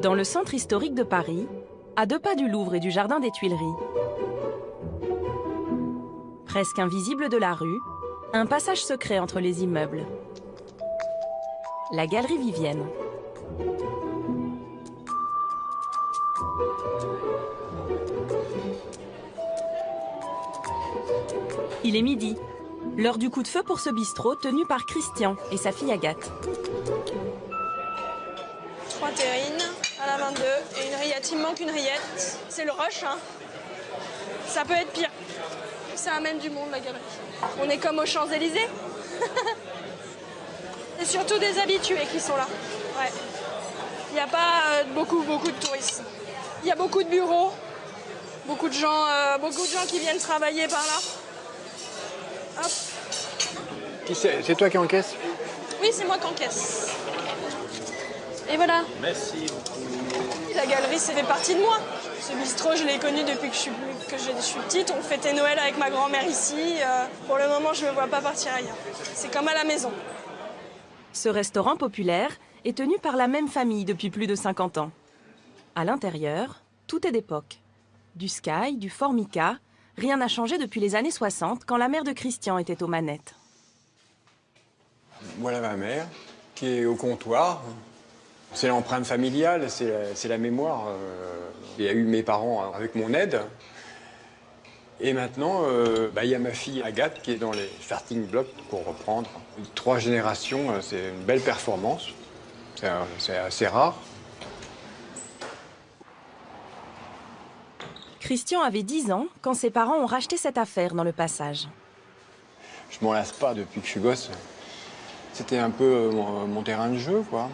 Dans le centre historique de Paris, à 2 pas du Louvre et du Jardin des Tuileries, presque invisible de la rue, un passage secret entre les immeubles. La Galerie Vivienne. Il est midi, l'heure du coup de feu pour ce bistrot tenu par Christian et sa fille Agathe. 3 terrines à la 22 et une rillette. Il me manque une rillette. C'est le rush, hein. Ça peut être pire. Ça amène du monde, la galerie. On est comme aux Champs-Élysées. Et surtout des habitués qui sont là. Ouais. Il n'y a pas beaucoup de touristes. Il y a beaucoup de bureaux, beaucoup de gens qui viennent travailler par là. Hop. C'est toi qui encaisse? Oui, c'est moi qui encaisse. Et voilà. Merci beaucoup. La galerie, ça fait partie de moi. Ce bistrot, je l'ai connu depuis que je suis petite. On fêtait Noël avec ma grand-mère ici. Pour le moment, je ne me vois pas partir ailleurs. C'est comme à la maison. Ce restaurant populaire est tenu par la même famille depuis plus de 50 ans. À l'intérieur, tout est d'époque. Du Sky, du Formica, rien n'a changé depuis les années 60, quand la mère de Christian était aux manettes. Voilà ma mère, qui est au comptoir. C'est l'empreinte familiale, c'est la mémoire. Il y a eu mes parents avec mon aide. Et maintenant, il y a ma fille Agathe qui est dans les starting blocks pour reprendre. 3 générations, c'est une belle performance. C'est assez rare. Christian avait 10 ans quand ses parents ont racheté cette affaire dans le passage. Je m'en lasse pas depuis que je suis gosse. C'était un peu mon terrain de jeu, quoi.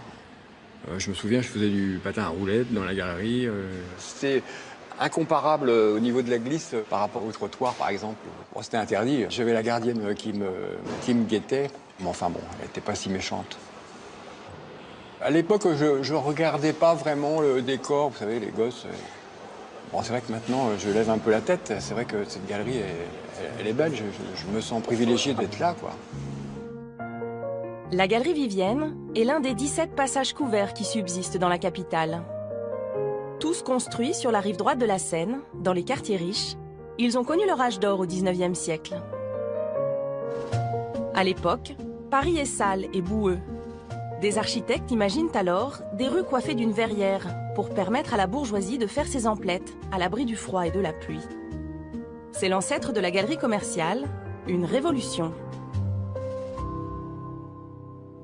Je me souviens, je faisais du patin à roulettes dans la galerie. C'était incomparable au niveau de la glisse par rapport au trottoir, par exemple. Bon, c'était interdit. J'avais la gardienne qui me guettait. Mais enfin bon, elle n'était pas si méchante. À l'époque, je regardais pas vraiment le décor. Vous savez, les gosses... Bon, c'est vrai que maintenant, je lève un peu la tête. C'est vrai que cette galerie, elle est belle. Je me sens privilégié d'être là, quoi. La Galerie Vivienne est l'un des 17 passages couverts qui subsistent dans la capitale. Tous construits sur la rive droite de la Seine, dans les quartiers riches, ils ont connu leur âge d'or au XIXe siècle. À l'époque, Paris est sale et boueux. Des architectes imaginent alors des rues coiffées d'une verrière pour permettre à la bourgeoisie de faire ses emplettes à l'abri du froid et de la pluie. C'est l'ancêtre de la galerie commerciale, une révolution.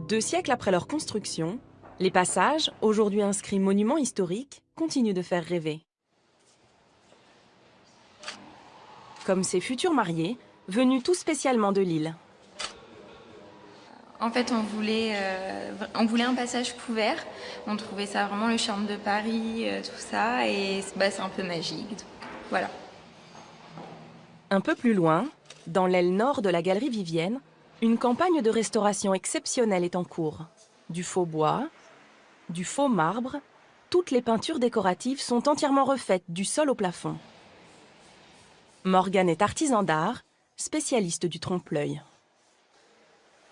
2 siècles après leur construction, les passages, aujourd'hui inscrits monuments historiques, continuent de faire rêver. Comme ces futurs mariés, venus tout spécialement de Lille. En fait, on voulait un passage couvert. On trouvait ça vraiment le charme de Paris, tout ça, et c'est un peu magique. Donc, voilà. Un peu plus loin, dans l'aile nord de la Galerie Vivienne, une campagne de restauration exceptionnelle est en cours. Du faux bois, du faux marbre, toutes les peintures décoratives sont entièrement refaites du sol au plafond. Morgane est artisan d'art, spécialiste du trompe-l'œil.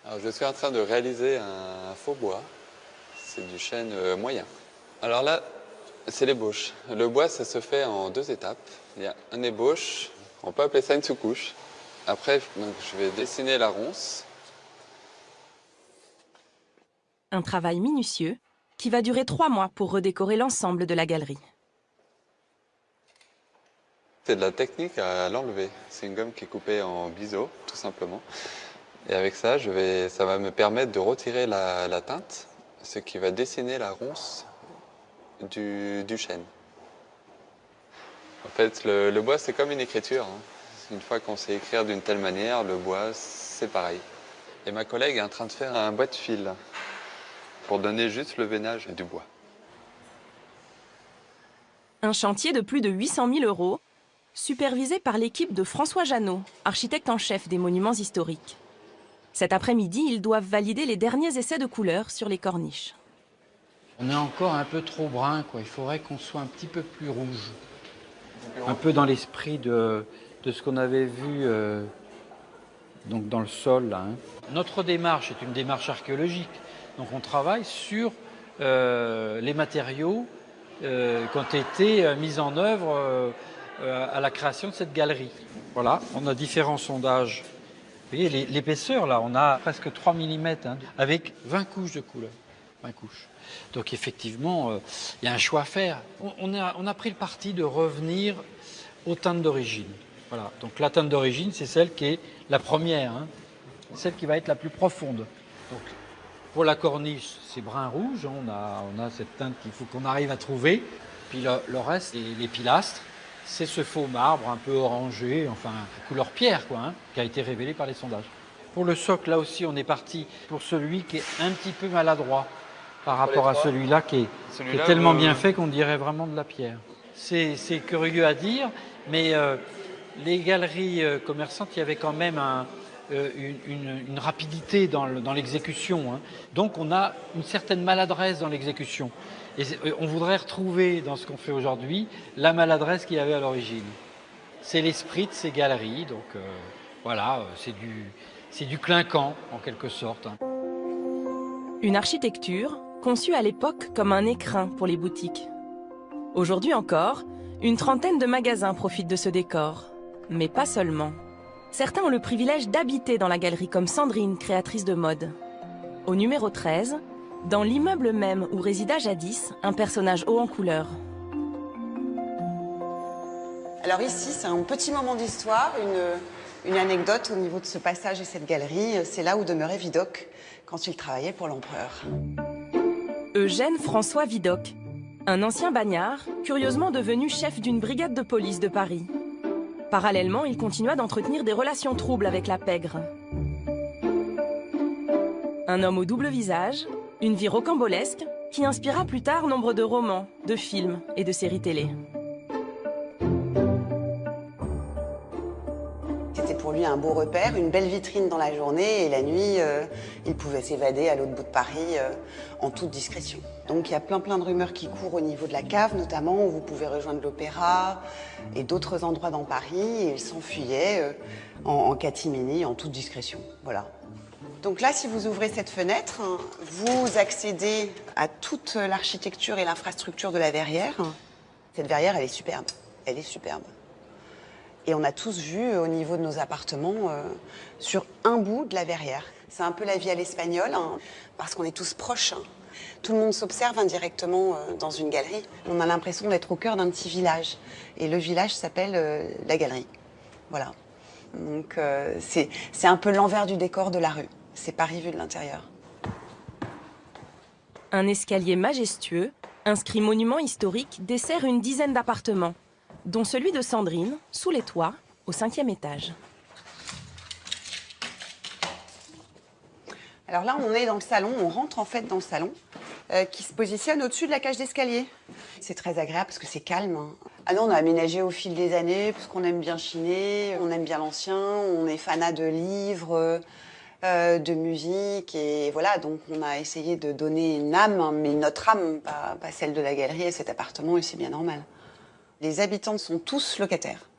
Alors, je suis en train de réaliser un faux bois. C'est du chêne moyen. Alors là, c'est l'ébauche. Le bois, ça se fait en 2 étapes. Il y a un ébauche, on peut appeler ça une sous-couche. Après, donc, je vais dessiner la ronce. Un travail minutieux qui va durer 3 mois pour redécorer l'ensemble de la galerie. C'est de la technique à l'enlever. C'est une gomme qui est coupée en biseau, tout simplement. Et avec ça, ça va me permettre de retirer la teinte, ce qui va dessiner la ronce du chêne. En fait, le bois, c'est comme une écriture, hein. Une fois qu'on sait écrire d'une telle manière, le bois, c'est pareil. Et ma collègue est en train de faire un bois de fil pour donner juste le veinage du bois. Un chantier de plus de 800 000 €, supervisé par l'équipe de François Jeannot, architecte en chef des monuments historiques. Cet après-midi, ils doivent valider les derniers essais de couleurs sur les corniches. On est encore un peu trop brun, quoi. Il faudrait qu'on soit un petit peu plus rouge. Un peu dans l'esprit de ce qu'on avait vu donc dans le sol, là, hein. Notre démarche est une démarche archéologique. Donc on travaille sur les matériaux qui ont été mis en œuvre à la création de cette galerie. Voilà, on a différents sondages. Vous voyez l'épaisseur là, on a presque 3 mm avec 20 couches de couleur. 20 couches. Donc effectivement, il y a un choix à faire. On a pris le parti de revenir aux teintes d'origine. Voilà. Donc la teinte d'origine, c'est celle qui est la première, celle qui va être la plus profonde. Donc pour la corniche, c'est brun-rouge, on a cette teinte qu'il faut qu'on arrive à trouver. Puis le reste, les pilastres, c'est ce faux marbre un peu orangé, enfin couleur pierre quoi, qui a été révélé par les sondages. Pour le socle, là aussi, on est parti pour celui qui est un petit peu maladroit par rapport à celui-là qui est tellement bien fait qu'on dirait vraiment de la pierre. C'est curieux à dire, mais les galeries commerçantes, il y avait quand même une rapidité dans l'exécution. Donc on a une certaine maladresse dans l'exécution. Et on voudrait retrouver dans ce qu'on fait aujourd'hui la maladresse qu'il y avait à l'origine. C'est l'esprit de ces galeries, donc voilà, c'est du clinquant en quelque sorte. Une architecture conçue à l'époque comme un écrin pour les boutiques. Aujourd'hui encore, une trentaine de magasins profitent de ce décor. Mais pas seulement. Certains ont le privilège d'habiter dans la galerie comme Sandrine, créatrice de mode. Au numéro 13, dans l'immeuble même où résida jadis un personnage haut en couleur. Alors ici, c'est un petit moment d'histoire, une anecdote au niveau de ce passage et cette galerie. C'est là où demeurait Vidocq quand il travaillait pour l'empereur. Eugène François Vidocq, un ancien bagnard, curieusement devenu chef d'une brigade de police de Paris. Parallèlement, il continua d'entretenir des relations troubles avec la pègre. Un homme au double visage, une vie rocambolesque, qui inspira plus tard nombre de romans, de films et de séries télé. C'était pour lui un beau repère, une belle vitrine dans la journée, et la nuit, il pouvait s'évader à l'autre bout de Paris en toute discrétion. Donc il y a plein de rumeurs qui courent au niveau de la cave, notamment, où vous pouvez rejoindre l'Opéra et d'autres endroits dans Paris, et il s'enfuyait en catimini, en toute discrétion. Voilà. Donc là, si vous ouvrez cette fenêtre, vous accédez à toute l'architecture et l'infrastructure de la verrière. Cette verrière, elle est superbe. Elle est superbe. Et on a tous vu au niveau de nos appartements sur un bout de la verrière. C'est un peu la vie à l'espagnol, parce qu'on est tous proches. Tout le monde s'observe indirectement dans une galerie. On a l'impression d'être au cœur d'un petit village. Et le village s'appelle la galerie. Voilà. Donc c'est un peu l'envers du décor de la rue. C'est Paris vu de l'intérieur. Un escalier majestueux, inscrit monument historique, dessert une dizaine d'appartements, dont celui de Sandrine, sous les toits, au 5e étage. Alors là, on est dans le salon, on rentre en fait dans le salon, qui se positionne au-dessus de la cage d'escalier. C'est très agréable parce que c'est calme. Ah non, on a aménagé au fil des années, parce qu'on aime bien chiner, on aime bien l'ancien, on est fanat de livres, de musique, et voilà, donc on a essayé de donner une âme, mais notre âme, pas celle de la galerie à cet appartement, et c'est bien normal. Les habitants sont tous locataires.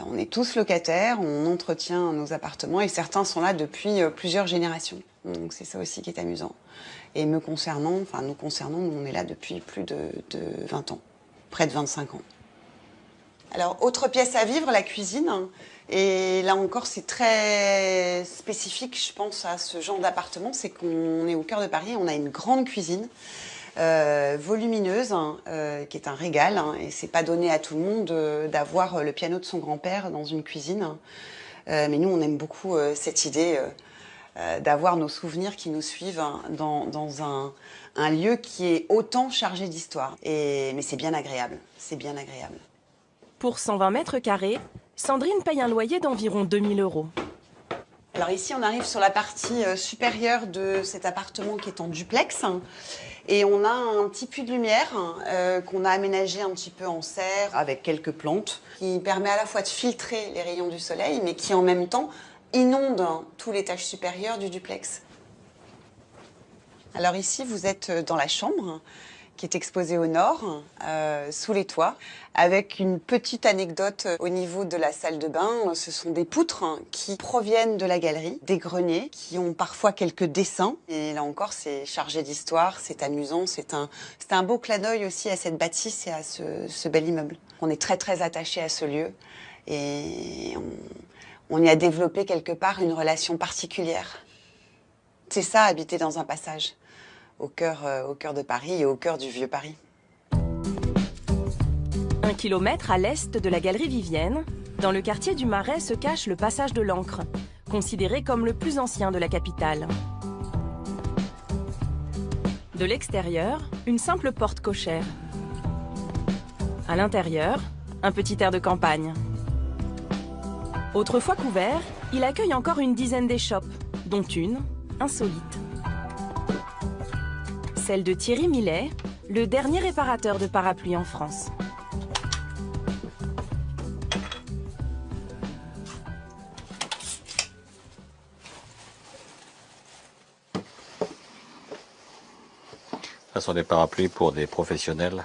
On est tous locataires, on entretient nos appartements et certains sont là depuis plusieurs générations. Donc c'est ça aussi qui est amusant. Et nous concernant, nous on est là depuis plus de 20 ans, près de 25 ans. Alors, autre pièce à vivre, la cuisine. Et là encore, c'est très spécifique, je pense, à ce genre d'appartement. C'est qu'on est au cœur de Paris, on a une grande cuisine. Volumineuse, qui est un régal, et c'est pas donné à tout le monde d'avoir le piano de son grand-père dans une cuisine. Mais nous, on aime beaucoup cette idée d'avoir nos souvenirs qui nous suivent dans un lieu qui est autant chargé d'histoire. Mais c'est bien agréable, c'est bien agréable. Pour 120 mètres carrés, Sandrine paye un loyer d'environ 2 000 €. Alors ici, on arrive sur la partie supérieure de cet appartement qui est en duplex. Et on a un petit puits de lumière qu'on a aménagé un petit peu en serre avec quelques plantes qui permet à la fois de filtrer les rayons du soleil mais qui en même temps inonde tout l'étage supérieur du duplex. Alors ici, vous êtes dans la chambre qui est exposé au nord, sous les toits, avec une petite anecdote au niveau de la salle de bain. Ce sont des poutres qui proviennent de la galerie, des greniers, qui ont parfois quelques dessins. Et là encore, c'est chargé d'histoire, c'est amusant, c'est un beau clin d'œil aussi à cette bâtisse et à ce bel immeuble. On est très très attaché à ce lieu et on y a développé quelque part une relation particulière. C'est ça, habiter dans un passage, au cœur de Paris et au cœur du vieux Paris. 1 kilomètre à l'est de la galerie Vivienne, dans le quartier du Marais se cache le passage de l'Ancre, considéré comme le plus ancien de la capitale. De l'extérieur, une simple porte cochère. À l'intérieur, un petit air de campagne. Autrefois couvert, il accueille encore une dizaine d'échoppes, dont une insolite. Celle de Thierry Millet, le dernier réparateur de parapluies en France. Ce sont des parapluies pour des professionnels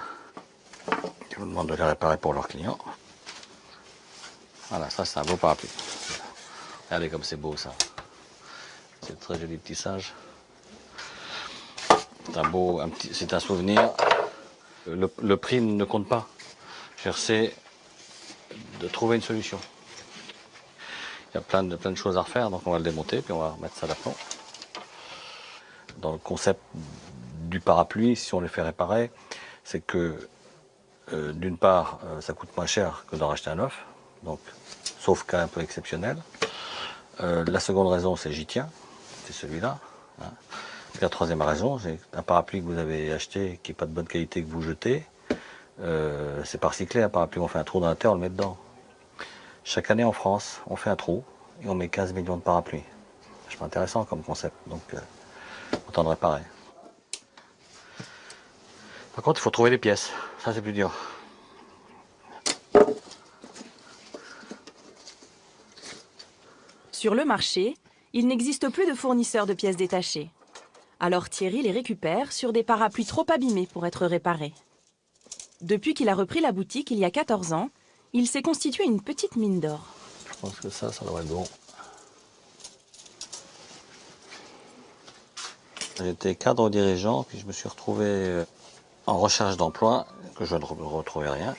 qui vous demandent de les réparer pour leurs clients. Voilà, ça c'est un beau parapluie. Regardez comme c'est beau ça. C'est très joli petit singe. C'est un souvenir. Le prix ne compte pas. C'est de trouver une solution. Il y a plein de choses à refaire, donc on va le démonter puis on va remettre ça d'aplomb. Dans le concept du parapluie, si on les fait réparer, c'est que d'une part, ça coûte moins cher que d'en racheter un neuf, donc sauf cas un peu exceptionnel. La seconde raison, c'est j'y tiens, c'est celui-là. Hein. La troisième raison, c'est un parapluie que vous avez acheté qui n'est pas de bonne qualité que vous jetez, c'est pas recyclé un parapluie, on fait un trou dans la terre, on le met dedans. Chaque année en France, on fait un trou et on met 15 millions de parapluies. C'est pas intéressant comme concept, donc autant de réparer. Par contre, il faut trouver les pièces, ça c'est plus dur. Sur le marché, il n'existe plus de fournisseurs de pièces détachées. Alors Thierry les récupère sur des parapluies trop abîmés pour être réparés. Depuis qu'il a repris la boutique il y a 14 ans, il s'est constitué une petite mine d'or. Je pense que ça devrait être bon. J'étais cadre dirigeant, puis je me suis retrouvé en recherche d'emploi, que je ne retrouvais rien.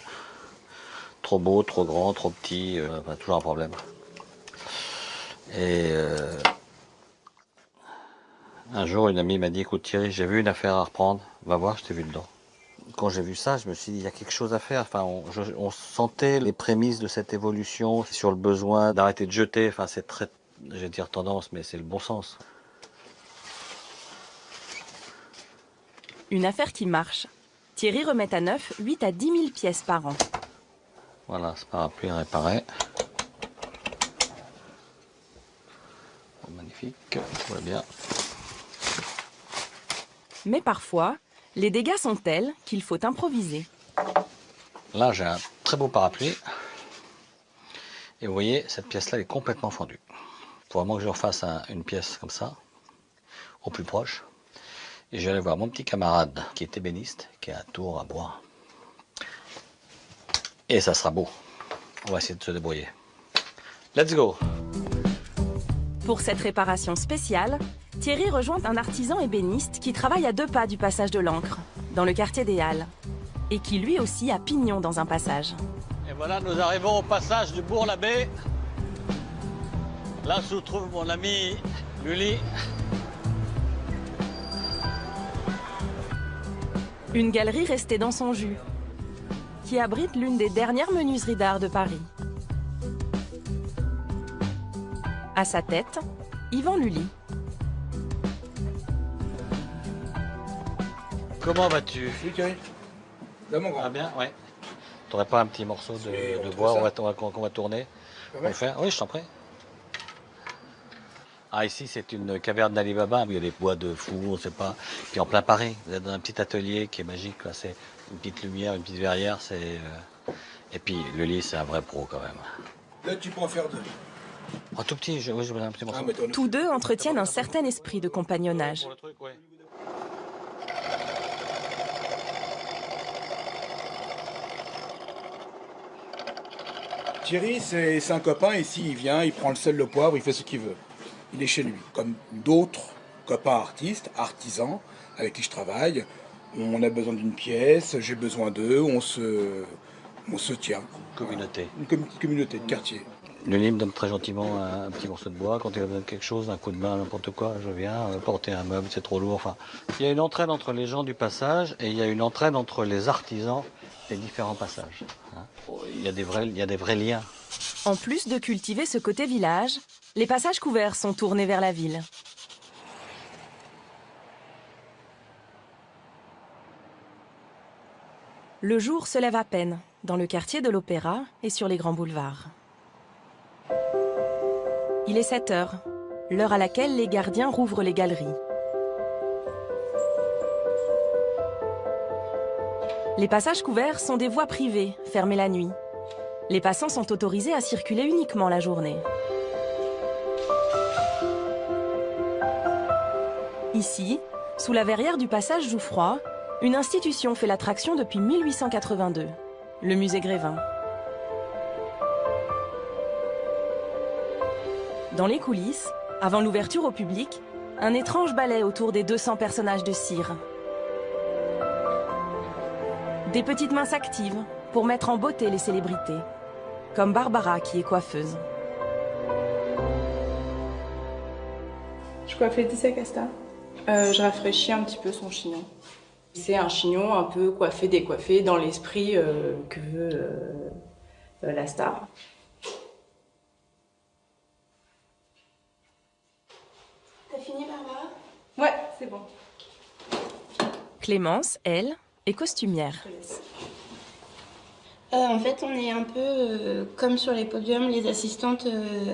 Trop beau, trop grand, trop petit, toujours un problème. Et un jour, une amie m'a dit, écoute Thierry, j'ai vu une affaire à reprendre, va voir, je t'ai vu dedans. Quand j'ai vu ça, je me suis dit, il y a quelque chose à faire. Enfin, on sentait les prémices de cette évolution sur le besoin d'arrêter de jeter. Enfin, c'est très, je vais dire tendance, mais c'est le bon sens. Une affaire qui marche. Thierry remet à neuf 8 à 10 000 pièces par an. Voilà, ce parapluie est réparé. Magnifique, tout va bien. Mais parfois, les dégâts sont tels qu'il faut improviser. Là, j'ai un très beau parapluie. Et vous voyez, cette pièce-là est complètement fendue. Il faut vraiment que je refasse une pièce comme ça, au plus proche. Et je vais aller voir mon petit camarade qui est ébéniste, qui a un tour à bois. Et ça sera beau. On va essayer de se débrouiller. Let's go! Pour cette réparation spéciale, Thierry rejoint un artisan ébéniste qui travaille à 2 pas du passage de l'Ancre, dans le quartier des Halles, et qui lui aussi a pignon dans un passage. Et voilà, nous arrivons au passage du Bourg-l'Abbé. Là se trouve mon ami Lully. Une galerie restée dans son jus, qui abrite l'une des dernières menuiseries d'art de Paris. À sa tête, Yvan Lully. Comment vas-tu? Oui, Thierry. Là, mon grand. Ah bien, ouais. T'aurais pas un petit morceau de bois qu'on va tourner? On va le faire? Oui, je t'en prie. Ah, ici, c'est une caverne d'Ali Baba, où il y a des bois de fou, on ne sait pas. Puis en plein Paris, vous êtes dans un petit atelier qui est magique, quoi. C'est une petite lumière, une petite verrière, Et puis, Lully, c'est un vrai pro, quand même. Là, tu peux en faire 2. Un tout petit, oui, j'ai un petit morceau. Tous deux entretiennent un certain esprit de compagnonnage. Thierry, c'est un copain, ici, il vient, il prend le sel, le poivre, il fait ce qu'il veut. Il est chez lui. Comme d'autres copains artistes, artisans, avec qui je travaille, on a besoin d'une pièce, j'ai besoin d'eux, on se tient. Communauté. Une petite communauté de quartier. Denis me donne très gentiment un petit morceau de bois. Quand il a besoin de quelque chose, un coup de main, n'importe quoi, je viens porter un meuble, c'est trop lourd. Enfin, il y a une entraide entre les gens du passage et il y a une entraide entre les artisans des différents passages. Il y a des vrais liens. En plus de cultiver ce côté village, les passages couverts sont tournés vers la ville. Le jour se lève à peine, dans le quartier de l'Opéra et sur les grands boulevards. Il est 7 heures, l'heure à laquelle les gardiens rouvrent les galeries. Les passages couverts sont des voies privées, fermées la nuit. Les passants sont autorisés à circuler uniquement la journée. Ici, sous la verrière du passage Jouffroy, une institution fait l'attraction depuis 1882, le musée Grévin. Dans les coulisses, avant l'ouverture au public, un étrange ballet autour des 200 personnages de cire. Des petites mains s'activent pour mettre en beauté les célébrités, comme Barbara qui est coiffeuse. Je coiffe Laetitia Casta. Je rafraîchis un petit peu son chignon. C'est un chignon un peu coiffé, décoiffé, dans l'esprit que veut la star. T'as fini, Barbara? Ouais, c'est bon. Clémence, elle, est costumière. En fait, on est un peu comme sur les podiums, les assistantes,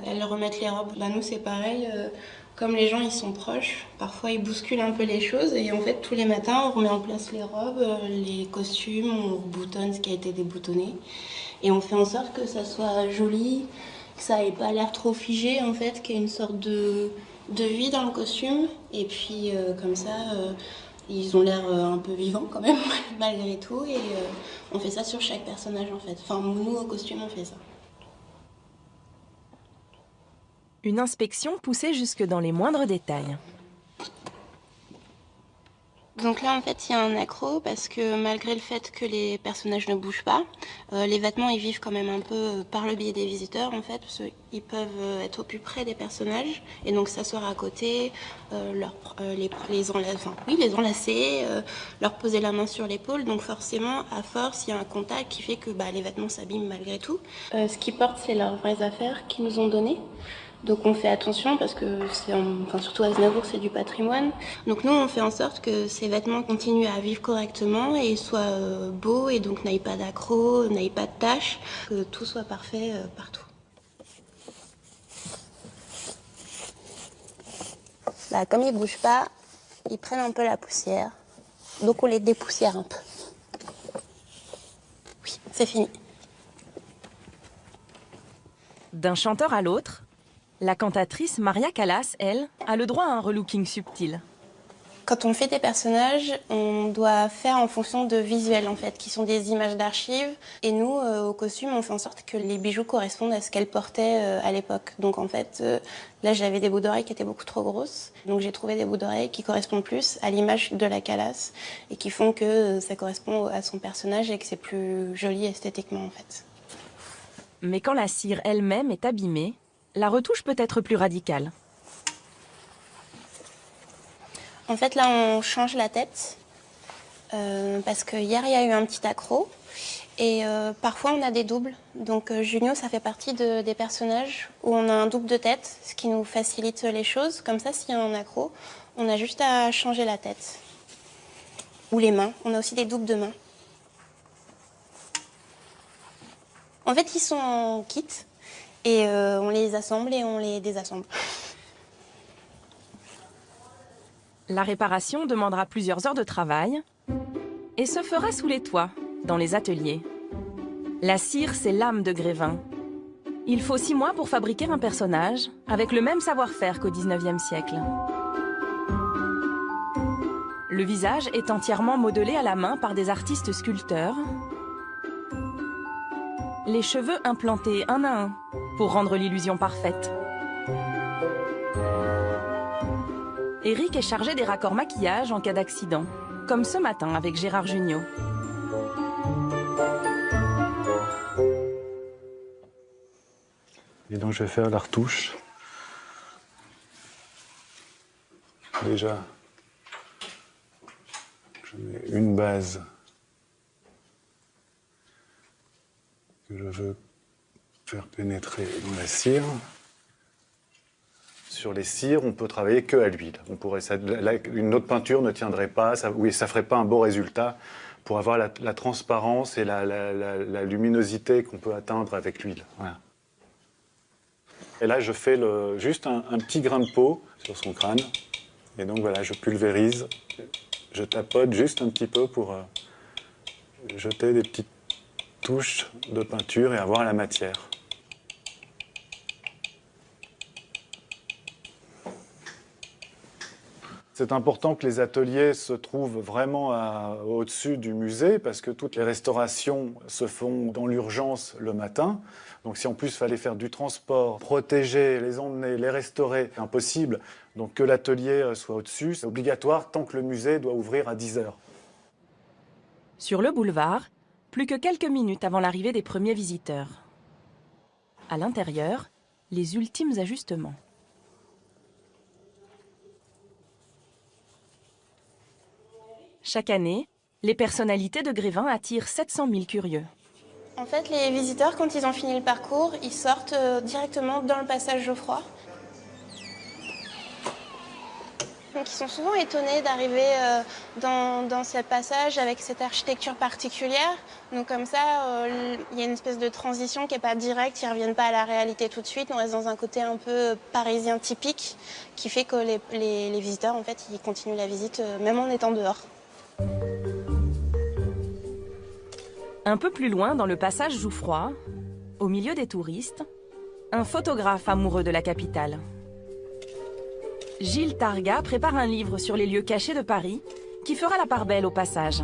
elles remettent les robes. Bah, nous, c'est pareil. Comme les gens ils sont proches, parfois ils bousculent un peu les choses et en fait tous les matins on remet en place les robes, les costumes, on boutonne ce qui a été déboutonné et on fait en sorte que ça soit joli, que ça ait pas l'air trop figé en fait, qu'il y ait une sorte de vie dans le costume et puis comme ça ils ont l'air un peu vivants quand même malgré tout et on fait ça sur chaque personnage en fait. Enfin nous au costume on fait ça. Une inspection poussée jusque dans les moindres détails. Donc là en fait il y a un accroc parce que malgré le fait que les personnages ne bougent pas, les vêtements ils vivent quand même un peu par le biais des visiteurs en fait, parce qu'ils peuvent être au plus près des personnages et donc s'asseoir à côté, les enlacer, leur poser la main sur l'épaule, donc forcément à force il y a un contact qui fait que les vêtements s'abîment malgré tout. Ce qu'ils portent c'est leurs vraies affaires qu'ils nous ont données. Donc on fait attention parce que surtout à Aznavour c'est du patrimoine. Donc nous on fait en sorte que ces vêtements continuent à vivre correctement et soient beaux et donc n'aillent pas d'accrocs, n'aillent pas de taches, que tout soit parfait partout. Comme ils bougent pas, ils prennent un peu la poussière. Donc on les dépoussière un peu. Oui, c'est fini. D'un chanteur à l'autre, la cantatrice Maria Callas, elle, a le droit à un relooking subtil. Quand on fait des personnages, on doit faire en fonction de visuels en fait, qui sont des images d'archives. Et nous, au costume, on fait en sorte que les bijoux correspondent à ce qu'elle portait à l'époque. Donc en fait, là j'avais des boucles d'oreilles qui étaient beaucoup trop grosses. Donc j'ai trouvé des boucles d'oreilles qui correspondent plus à l'image de la Callas et qui font que ça correspond à son personnage et que c'est plus joli esthétiquement en fait. Mais quand la cire elle-même est abîmée, la retouche peut être plus radicale. En fait, là, on change la tête parce que hier, il y a eu un petit accroc et parfois, on a des doubles. Donc, Junio, ça fait partie des personnages où on a un double de tête, ce qui nous facilite les choses. Comme ça, s'il y a un accroc, on a juste à changer la tête. Ou les mains. On a aussi des doubles de mains. En fait, ils sont en kit. Et on les assemble et on les désassemble. La réparation demandera plusieurs heures de travail et se fera sous les toits, dans les ateliers. La cire, c'est l'âme de Grévin. Il faut 6 mois pour fabriquer un personnage avec le même savoir-faire qu'au XIXe siècle. Le visage est entièrement modelé à la main par des artistes sculpteurs. les cheveux implantés un à un pour rendre l'illusion parfaite. Eric est chargé des raccords maquillage en cas d'accident, comme ce matin avec Gérard Jugnot. Et donc je vais faire la retouche. Déjà, je mets une base que je veux faire pénétrer dans la cire. Sur les cires, on peut travailler que à l'huile. Une autre peinture ne tiendrait pas, ça ferait pas un beau résultat pour avoir la transparence et la luminosité qu'on peut atteindre avec l'huile. Voilà. Et là, je fais juste un petit grain de peau sur son crâne. Et donc voilà, je pulvérise, je tapote juste un petit peu pour jeter des petites touches de peinture et avoir la matière. C'est important que les ateliers se trouvent vraiment au-dessus du musée parce que toutes les restaurations se font dans l'urgence le matin. Donc si en plus il fallait faire du transport, protéger, les emmener, les restaurer, c'est impossible. Donc que l'atelier soit au-dessus, c'est obligatoire tant que le musée doit ouvrir à 10 h. Sur le boulevard, plus que quelques minutes avant l'arrivée des premiers visiteurs. À l'intérieur, les ultimes ajustements. Chaque année, les personnalités de Grévin attirent 700 000 curieux. En fait, les visiteurs, quand ils ont fini le parcours, ils sortent directement dans le passage Geoffroy. Donc ils sont souvent étonnés d'arriver dans ce passage avec cette architecture particulière. Donc comme ça, il y a une espèce de transition qui n'est pas directe, ils ne reviennent pas à la réalité tout de suite. On reste dans un côté un peu parisien typique qui fait que les visiteurs, en fait, ils continuent la visite même en étant dehors. Un peu plus loin, dans le passage Jouffroy, au milieu des touristes, un photographe amoureux de la capitale. Gilles Targa prépare un livre sur les lieux cachés de Paris qui fera la part belle au passage.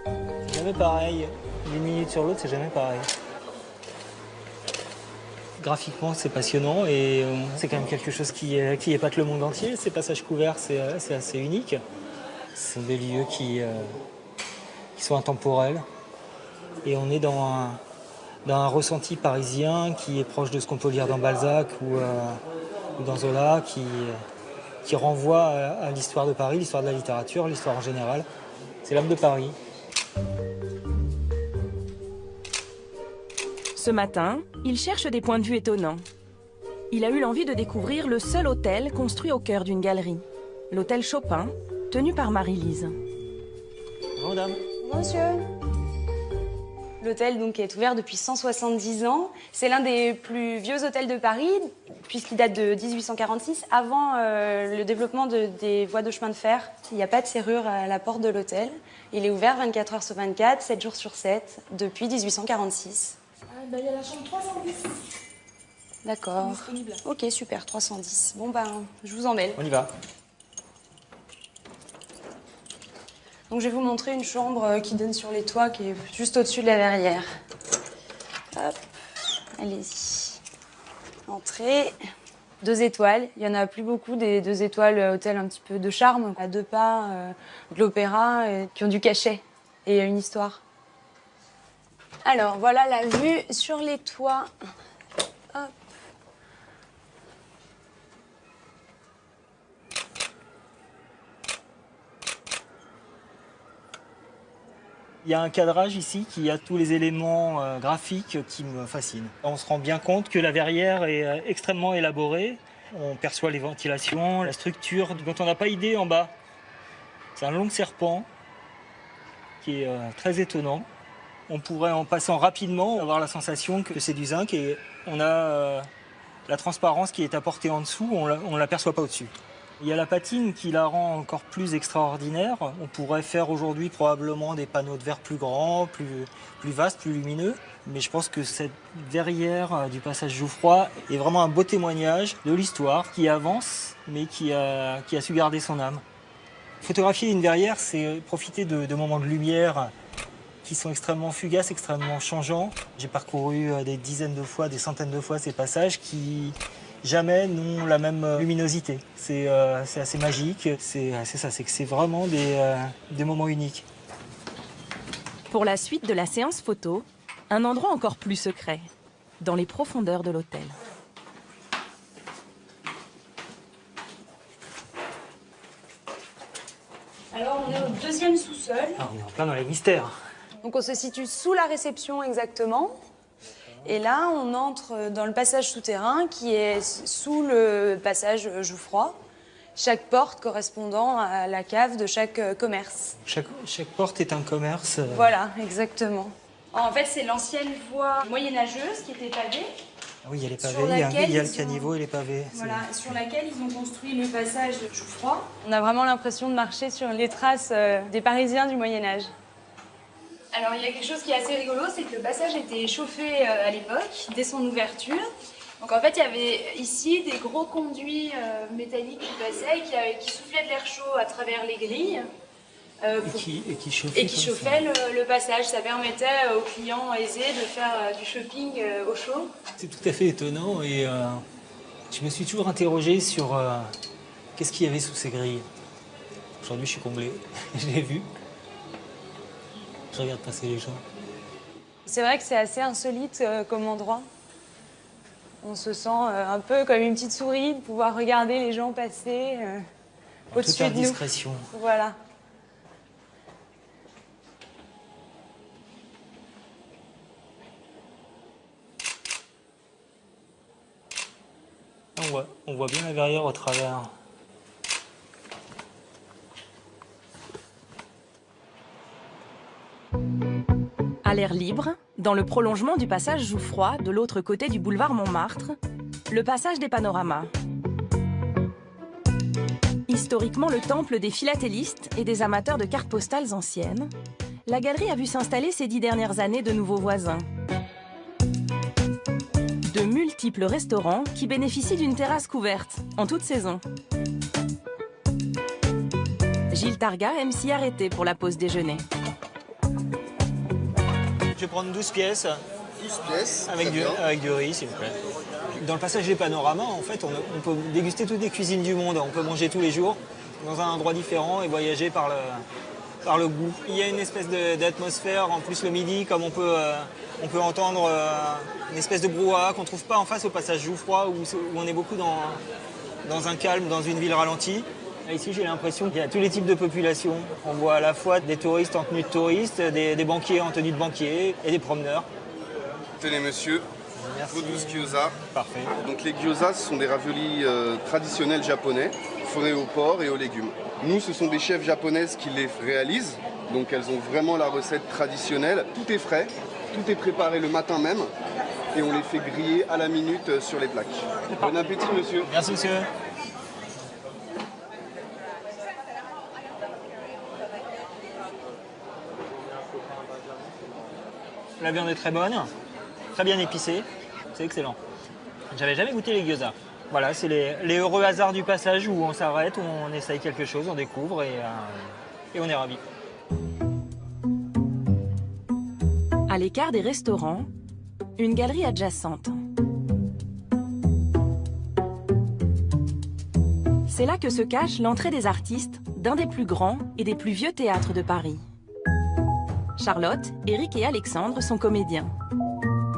C'est jamais pareil. D'une minute sur l'autre, c'est jamais pareil. Graphiquement, c'est passionnant et c'est quand même quelque chose qui épate le monde entier. Ces passages couverts, c'est assez unique. Ce sont des lieux qui sont intemporels. Et on est dans un ressenti parisien qui est proche de ce qu'on peut lire dans Balzac ou dans Zola, qui renvoie à l'histoire de Paris, l'histoire de la littérature, l'histoire en général. C'est l'âme de Paris. Ce matin, il cherche des points de vue étonnants. Il a eu l'envie de découvrir le seul hôtel construit au cœur d'une galerie. L'hôtel Chopin, tenu par Marie-Lise. Bonjour madame. Monsieur. L'hôtel donc est ouvert depuis 170 ans. C'est l'un des plus vieux hôtels de Paris, puisqu'il date de 1846, avant le développement des voies de chemin de fer. Il n'y a pas de serrure à la porte de l'hôtel. Il est ouvert 24 heures sur 24, 7 jours sur 7, depuis 1846. Il y a la chambre 310. D'accord. Ok, super, 310. Bon, je vous emmène. On y va. Donc, je vais vous montrer une chambre qui donne sur les toits, qui est juste au-dessus de la verrière. Hop, allez-y. Entrée. 2 étoiles. Il n'y en a plus beaucoup des 2 étoiles hôtels un petit peu de charme, à 2 pas de l'opéra, qui ont du cachet et une histoire. Alors, voilà la vue sur les toits. Hop. Il y a un cadrage ici qui a tous les éléments graphiques qui me fascinent. On se rend bien compte que la verrière est extrêmement élaborée. On perçoit les ventilations, la structure dont on n'a pas idée en bas. C'est un long serpent qui est très étonnant. On pourrait, en passant rapidement, avoir la sensation que c'est du zinc et on a la transparence qui est apportée en dessous, on ne l'aperçoit pas au-dessus. Il y a la patine qui la rend encore plus extraordinaire. On pourrait faire aujourd'hui probablement des panneaux de verre plus grands, plus vastes, plus lumineux. Mais je pense que cette verrière du passage Jouffroy est vraiment un beau témoignage de l'histoire qui avance, mais qui a su garder son âme. Photographier une verrière, c'est profiter de moments de lumière qui sont extrêmement fugaces, extrêmement changeants. J'ai parcouru des dizaines de fois, des centaines de fois ces passages qui jamais n'ont la même luminosité. C'est assez magique, c'est ça, c'est que c'est vraiment des moments uniques. Pour la suite de la séance photo, un endroit encore plus secret, dans les profondeurs de l'hôtel. Alors, on est au deuxième sous-sol. Ah, on est en plein dans les mystères. Donc, on se situe sous la réception exactement. Et là, on entre dans le passage souterrain qui est sous le passage Jouffroy. Chaque porte correspondant à la cave de chaque commerce. Chaque porte est un commerce. Voilà, exactement. En fait, c'est l'ancienne voie moyenâgeuse qui était pavée. Ah oui, il y a les pavés, il y a le caniveau et les pavés. Voilà, sur laquelle ils ont construit le passage Jouffroy. On a vraiment l'impression de marcher sur les traces des Parisiens du Moyen-Âge. Alors, il y a quelque chose qui est assez rigolo, c'est que le passage était chauffé à l'époque, dès son ouverture. Donc en fait, il y avait ici des gros conduits métalliques qui passaient et qui soufflaient de l'air chaud à travers les grilles. Et qui chauffaient le passage. Ça permettait aux clients aisés de faire du shopping au chaud. C'est tout à fait étonnant et je me suis toujours interrogé sur qu'est-ce qu'il y avait sous ces grilles. Aujourd'hui, je suis comblé, je l'ai vu. Je regarde passer les gens. C'est vrai que c'est assez insolite comme endroit. On se sent un peu comme une petite souris de pouvoir regarder les gens passer au-dessus de nous. Discrétion. Voilà. On voit bien la verrière au travers. À l'air libre, dans le prolongement du passage Jouffroy, de l'autre côté du boulevard Montmartre, le passage des Panoramas. Historiquement le temple des philatélistes et des amateurs de cartes postales anciennes, la galerie a vu s'installer ces 10 dernières années de nouveaux voisins. De multiples restaurants qui bénéficient d'une terrasse couverte en toute saison. Gilles Targa aime s'y arrêter pour la pause déjeuner. Je vais prendre 12 pièces. 12 pièces avec du riz, s'il vous plaît. Dans le passage des Panoramas, en fait, on peut déguster toutes les cuisines du monde. On peut manger tous les jours dans un endroit différent et voyager par le goût. Il y a une espèce d'atmosphère, en plus le midi, comme on peut entendre une espèce de brouhaha qu'on ne trouve pas en face au passage Jouffroy, où on est beaucoup dans un calme, dans une ville ralentie. Et ici, j'ai l'impression qu'il y a tous les types de populations. On voit à la fois des touristes en tenue de touristes, des banquiers en tenue de banquiers et des promeneurs. Tenez, monsieur. Merci. Vos 12 gyoza. Parfait. Donc les gyoza, ce sont des raviolis traditionnels japonais, fourrés au porc et aux légumes. Nous, ce sont des chefs japonaises qui les réalisent. Donc elles ont vraiment la recette traditionnelle. Tout est frais, tout est préparé le matin même. Et on les fait griller à la minute sur les plaques. Bon appétit, monsieur. Merci, monsieur. La viande est très bonne, très bien épicée, c'est excellent. J'avais jamais goûté les gyoza. Voilà, c'est les heureux hasards du passage où on s'arrête, où on essaye quelque chose, on découvre et on est ravis. À l'écart des restaurants, une galerie adjacente. C'est là que se cache l'entrée des artistes d'un des plus grands et des plus vieux théâtres de Paris. Charlotte, Éric et Alexandre sont comédiens.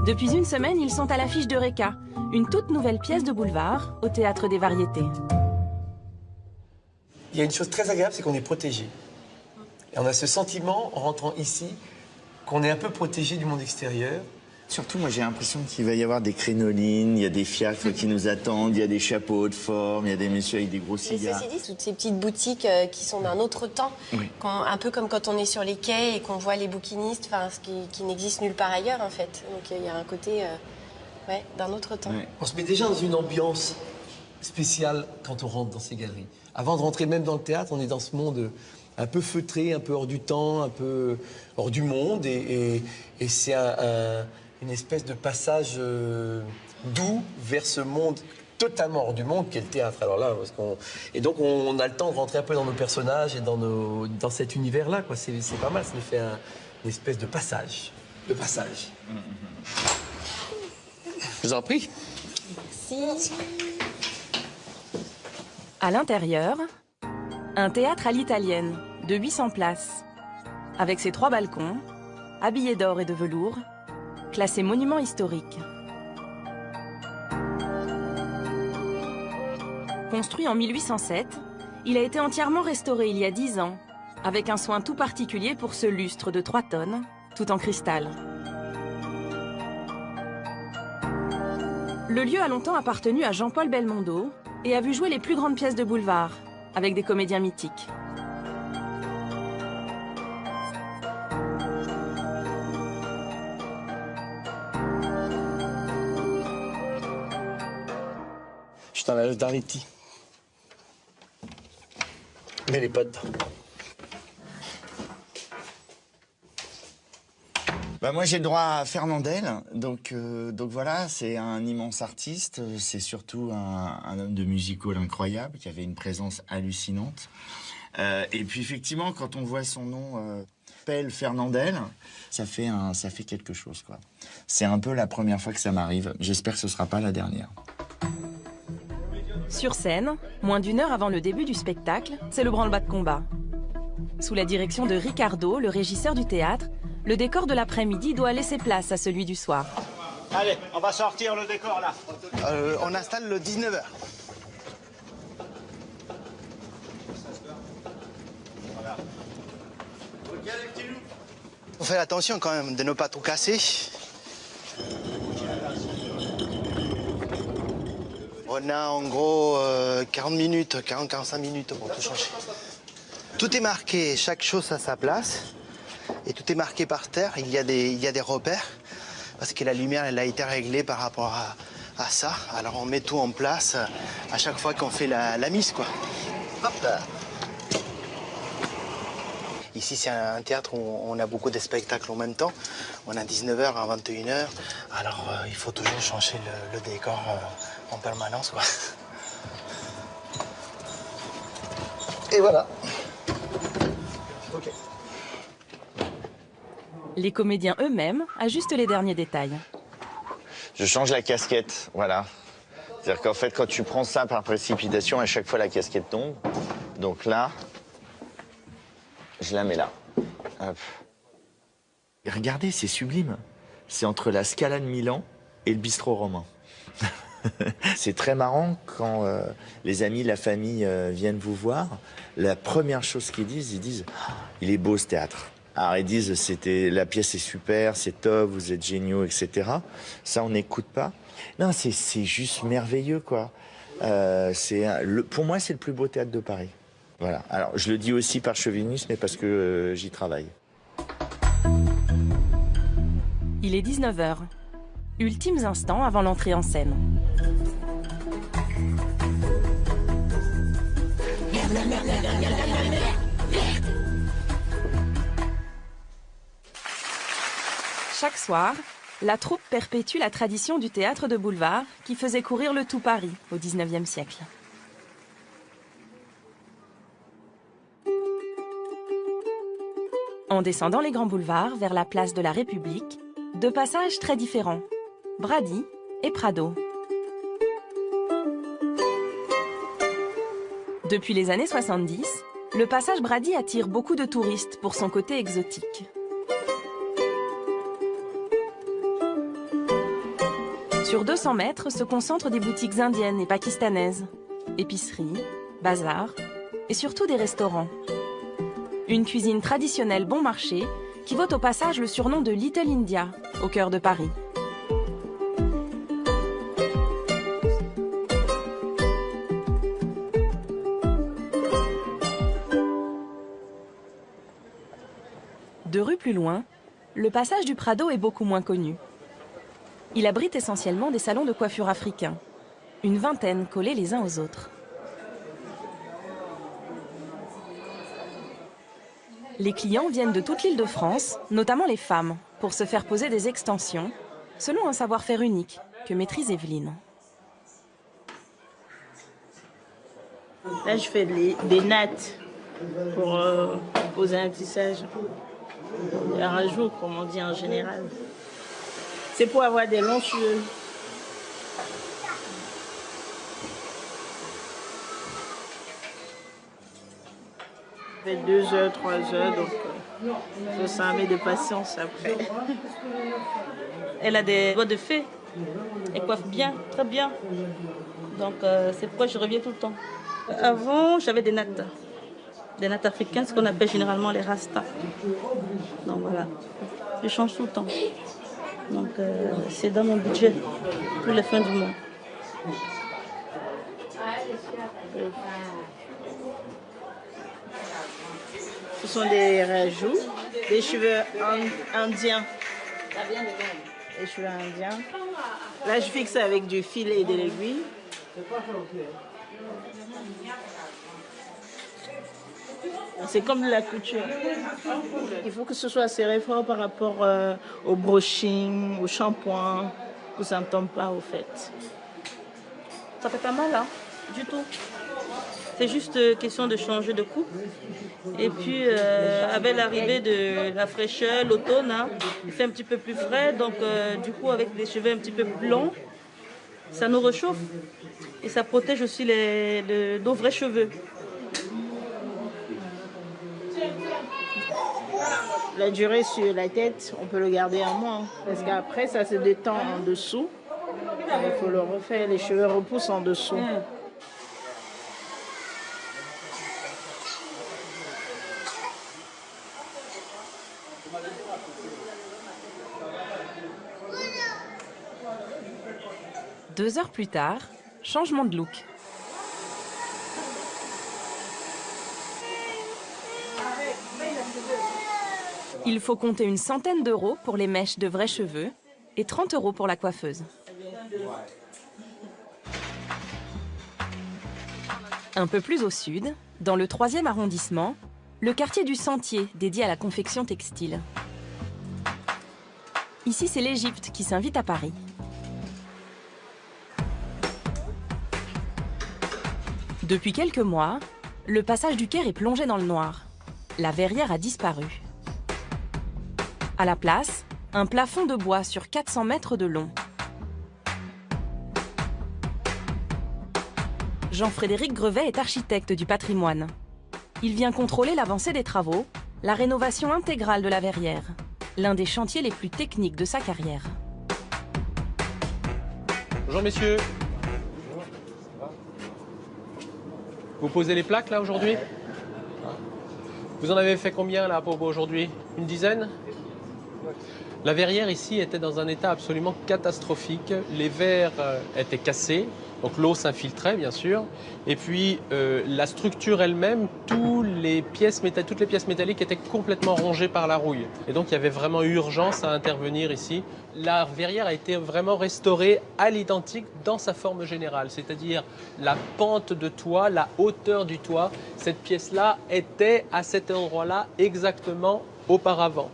Depuis une semaine, ils sont à l'affiche d'Eureka, une toute nouvelle pièce de boulevard au Théâtre des Variétés. Il y a une chose très agréable, c'est qu'on est protégé. Et on a ce sentiment, en rentrant ici, qu'on est un peu protégé du monde extérieur. Surtout, moi, j'ai l'impression qu'il va y avoir des crénolines, il y a des fiacres qui nous attendent, il y a des chapeaux de forme, il y a des messieurs avec des gros cigares. Et ceci dit, toutes ces petites boutiques qui sont d'un autre temps, oui. Un peu comme quand on est sur les quais et qu'on voit les bouquinistes, ce qui n'existe nulle part ailleurs, en fait. Donc, il y a un côté d'un autre temps. Ouais. On se met déjà dans une ambiance spéciale quand on rentre dans ces galeries. Avant de rentrer même dans le théâtre, on est dans ce monde un peu feutré, un peu hors du temps, un peu hors du monde. Et c'est une espèce de passage doux vers ce monde totalement hors du monde qu'est le théâtre. Alors là, et donc on a le temps de rentrer un peu dans nos personnages et dans cet univers-là. C'est pas mal, ça nous fait Une espèce de passage. De passage. Je vous en prie. Merci. À l'intérieur, un théâtre à l'italienne de 800 places, avec ses 3 balcons, habillés d'or et de velours, classé monument historique. Construit en 1807, il a été entièrement restauré il y a 10 ans, avec un soin tout particulier pour ce lustre de 3 tonnes, tout en cristal. Le lieu a longtemps appartenu à Jean-Paul Belmondo et a vu jouer les plus grandes pièces de boulevard, avec des comédiens mythiques. Je suis dans les petits. Mais les pas dedans. Bah moi j'ai le droit à Fernandel, donc voilà, c'est un immense artiste, c'est surtout un homme de music hall incroyable, qui avait une présence hallucinante. Et puis effectivement, quand on voit son nom, Pelle Fernandel, ça fait quelque chose, quoi. C'est un peu la première fois que ça m'arrive, j'espère que ce sera pas la dernière. Sur scène, moins d'1 heure avant le début du spectacle, c'est le branle-bas de combat. Sous la direction de Ricardo, le régisseur du théâtre, le décor de l'après-midi doit laisser place à celui du soir. Allez, on va sortir le décor là. On installe le 19h. Voilà. On fait attention quand même de ne pas tout casser. On a en gros 40-45 minutes pour tout changer. Tout est marqué, chaque chose à sa place. Et tout est marqué par terre, il y a des repères. Parce que la lumière, elle a été réglée par rapport à ça. Alors on met tout en place à chaque fois qu'on fait la mise, quoi. Hop là. Ici, c'est un théâtre où on a beaucoup de spectacles en même temps. On a 19h à 21h. Alors il faut toujours changer le décor en permanence, quoi. Et voilà. Ok. Les comédiens eux-mêmes ajustent les derniers détails. Je change la casquette, voilà. C'est-à-dire qu'en fait, quand tu prends ça par précipitation, à chaque fois la casquette tombe. Donc là, je la mets là. Hop. Et regardez, c'est sublime. C'est entre la Scala de Milan et le bistrot romain. C'est très marrant quand les amis, la famille viennent vous voir. La première chose qu'ils disent « Ah, il est beau ce théâtre ». Alors ils disent la pièce est super, c'est top, vous êtes géniaux, etc. Ça on n'écoute pas. Non, c'est juste merveilleux, quoi. Pour moi c'est le plus beau théâtre de Paris. Voilà. Alors je le dis aussi par chauvinisme, mais parce que j'y travaille. Il est 19h. Ultimes instants avant l'entrée en scène. Chaque soir, la troupe perpétue la tradition du théâtre de boulevard qui faisait courir le tout Paris au XIXe siècle. En descendant les grands boulevards vers la place de la République, 2 passages très différents, Brady et Prado. Depuis les années 70, le passage Brady attire beaucoup de touristes pour son côté exotique. Sur 200 mètres se concentrent des boutiques indiennes et pakistanaises, épiceries, bazars et surtout des restaurants. Une cuisine traditionnelle bon marché qui vaut au passage le surnom de Little India, au cœur de Paris. Deux rues plus loin, le passage du Prado est beaucoup moins connu. Il abrite essentiellement des salons de coiffure africains, une vingtaine collés les uns aux autres. Les clients viennent de toute l'Île-de-France, notamment les femmes, pour se faire poser des extensions, selon un savoir-faire unique que maîtrise Evelyne. Là, je fais des nattes pour poser un tissage. Un rajout, comme on dit en général. C'est pour avoir des longs cheveux. Ça fait 2 heures, 3 heures, donc il faut s'armer de patience après. Elle a des doigts de fée. Elle coiffe bien, très bien. Donc c'est pourquoi je reviens tout le temps. Avant, j'avais des nattes. Des nattes africaines, ce qu'on appelle généralement les rastas. Donc voilà, je change tout le temps. Donc c'est dans mon budget, pour les fins du mois. Ce sont des rajouts, des cheveux indiens. Les cheveux indiens. Là, je fixe avec du fil et de l'aiguille. C'est comme de la couture. Il faut que ce soit serré fort par rapport au brushing, au shampoing, que ça ne tombe pas au fait. Ça fait pas mal, hein, du tout. C'est juste question de changer de coupe. Et puis, avec l'arrivée de la fraîcheur, l'automne, hein, il fait un petit peu plus frais. Donc, du coup, avec des cheveux un petit peu plus longs, ça nous réchauffe. Et ça protège aussi nos vrais cheveux. La durée sur la tête, on peut le garder un mois. Hein, parce qu'après, ça se détend en dessous. Il faut le refaire, les cheveux repoussent en dessous. Deux heures plus tard, changement de look. Il faut compter une centaine d'euros pour les mèches de vrais cheveux et 30 euros pour la coiffeuse. Un peu plus au sud, dans le 3e arrondissement, le quartier du Sentier dédié à la confection textile. Ici, c'est l'Égypte qui s'invite à Paris. Depuis quelques mois, le passage du Caire est plongé dans le noir. La verrière a disparu. À la place, un plafond de bois sur 400 mètres de long. Jean-Frédéric Grevet est architecte du patrimoine. Il vient contrôler l'avancée des travaux, la rénovation intégrale de la verrière, l'un des chantiers les plus techniques de sa carrière. Bonjour messieurs. Vous posez les plaques là aujourd'hui? Vous en avez fait combien là pour aujourd'hui? Une dizaine? La verrière ici était dans un état absolument catastrophique. Les verres étaient cassés, donc l'eau s'infiltrait bien sûr. Et puis la structure elle-même, toutes les pièces métalliques étaient complètement rongées par la rouille. Et donc il y avait vraiment urgence à intervenir ici. La verrière a été vraiment restaurée à l'identique dans sa forme générale, c'est-à-dire la pente de toit, la hauteur du toit. Cette pièce-là était à cet endroit-là exactement auparavant.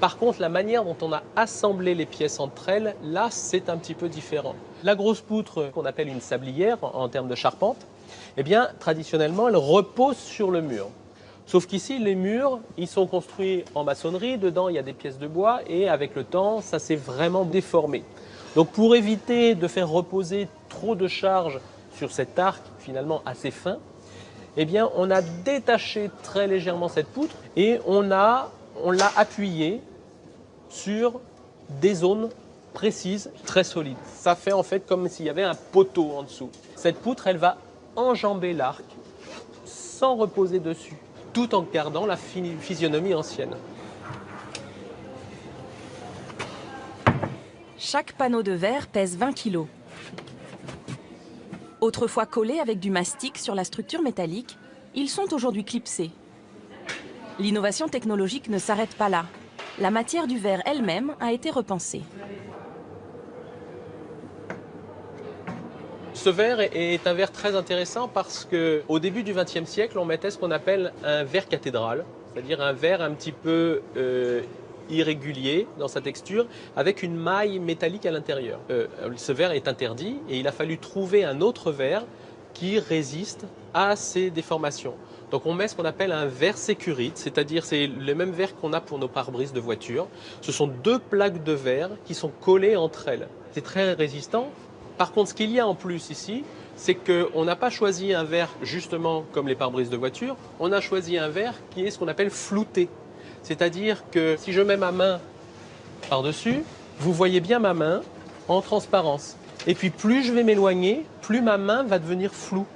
Par contre, la manière dont on a assemblé les pièces entre elles, là, c'est un petit peu différent. La grosse poutre, qu'on appelle une sablière en termes de charpente, eh bien, traditionnellement, elle repose sur le mur. Sauf qu'ici, les murs, ils sont construits en maçonnerie. Dedans, il y a des pièces de bois et avec le temps, ça s'est vraiment déformé. Donc, pour éviter de faire reposer trop de charge sur cet arc, finalement assez fin, eh bien, on a détaché très légèrement cette poutre et on l'a appuyée sur des zones précises, très solides. Ça fait en fait comme s'il y avait un poteau en dessous. Cette poutre, elle va enjamber l'arc sans reposer dessus, tout en gardant la physionomie ancienne. Chaque panneau de verre pèse 20 kg. Autrefois collés avec du mastic sur la structure métallique, ils sont aujourd'hui clipsés. L'innovation technologique ne s'arrête pas là. La matière du verre elle-même a été repensée. Ce verre est un verre très intéressant parce qu'au début du XXe siècle, on mettait ce qu'on appelle un verre cathédrale, c'est-à-dire un verre un petit peu irrégulier dans sa texture, avec une maille métallique à l'intérieur. Ce verre est interdit et il a fallu trouver un autre verre qui résiste à ces déformations. Donc on met ce qu'on appelle un verre sécurite, c'est-à-dire c'est le même verre qu'on a pour nos pare-brises de voiture. Ce sont 2 plaques de verre qui sont collées entre elles. C'est très résistant. Par contre, ce qu'il y a en plus ici, c'est qu'on n'a pas choisi un verre justement comme les pare-brises de voiture, on a choisi un verre qui est ce qu'on appelle flouté. C'est-à-dire que si je mets ma main par-dessus, vous voyez bien ma main en transparence. Et puis plus je vais m'éloigner, plus ma main va devenir floue.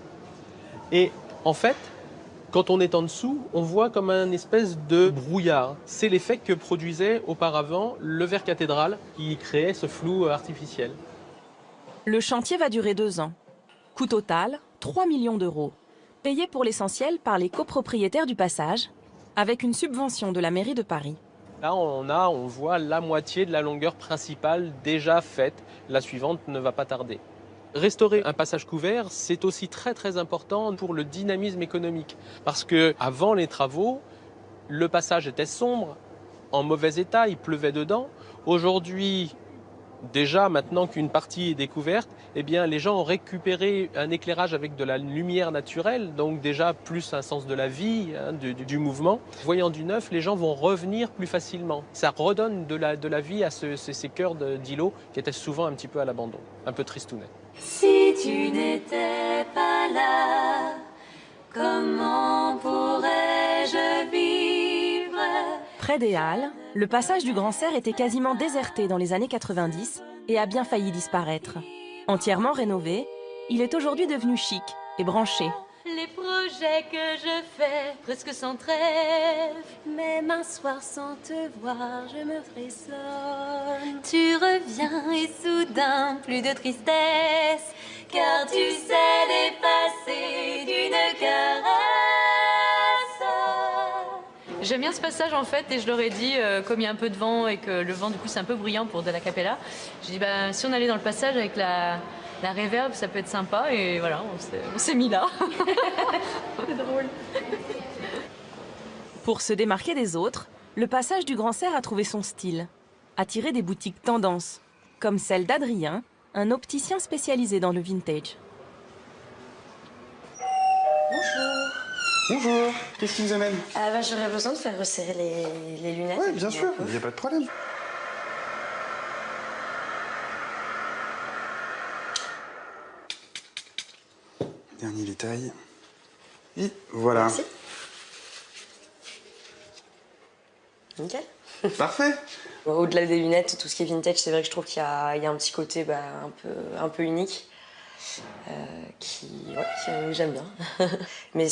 Et en fait, quand on est en dessous, on voit comme un espèce de brouillard. C'est l'effet que produisait auparavant le verre cathédrale qui créait ce flou artificiel. Le chantier va durer 2 ans. Coût total, 3 millions d'euros. Payé pour l'essentiel par les copropriétaires du passage, avec une subvention de la mairie de Paris. Là, on voit la moitié de la longueur principale déjà faite. La suivante ne va pas tarder. Restaurer un passage couvert, c'est aussi très très important pour le dynamisme économique. Parce que avant les travaux, le passage était sombre, en mauvais état, il pleuvait dedans. Aujourd'hui, déjà maintenant qu'une partie est découverte, eh bien, les gens ont récupéré un éclairage avec de la lumière naturelle, donc déjà plus un sens de la vie, hein, du mouvement. Voyant du neuf, les gens vont revenir plus facilement. Ça redonne de la vie à ces cœurs d'îlots qui étaient souvent un petit peu à l'abandon, un peu tristounets. Si tu n'étais pas là, comment pourrais-je vivre? Près des Halles, le passage du Grand Cerf était quasiment déserté dans les années 90 et a bien failli disparaître. Entièrement rénové, il est aujourd'hui devenu chic et branché. Les projets que je fais, presque sans trêve. Même un soir sans te voir, je me frissonne. Tu reviens et soudain, plus de tristesse, car tu sais les passer d'une caresse. J'aime bien ce passage en fait et je leur ai dit, comme il y a un peu de vent et que le vent du coup c'est un peu bruyant pour de la cappella, j'ai dit bah, si on allait dans le passage avec la reverb ça peut être sympa et voilà, on s'est mis là. C'est drôle. Pour se démarquer des autres, le passage du Grand Cerf a trouvé son style, attiré des boutiques tendance, comme celle d'Adrien, un opticien spécialisé dans le vintage. Bonjour. Bonjour, qu'est-ce qui vous amène? J'aurais besoin de faire resserrer les lunettes. Oui, bien sûr, il n'y a pas de problème. Dernier détail. Et voilà. Merci. Nickel. Parfait. Au-delà des lunettes, tout ce qui est vintage, c'est vrai que je trouve qu'il y a un petit côté un peu unique. Que j'aime bien. Mais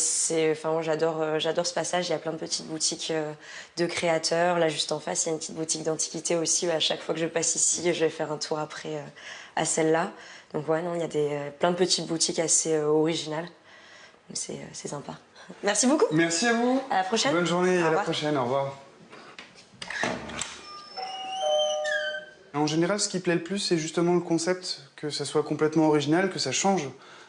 moi j'adore ce passage, il y a plein de petites boutiques de créateurs. Là juste en face, il y a une petite boutique d'antiquité aussi. À chaque fois que je passe ici, je vais faire un tour après à celle-là. Donc ouais, non, il y a plein de petites boutiques assez originales. C'est sympa. Merci beaucoup. Merci à vous. À la prochaine. Bonne journée, Au à la revoir. prochaine, au revoir. En général, ce qui plaît le plus, c'est justement le concept, que ça soit complètement original, que ça change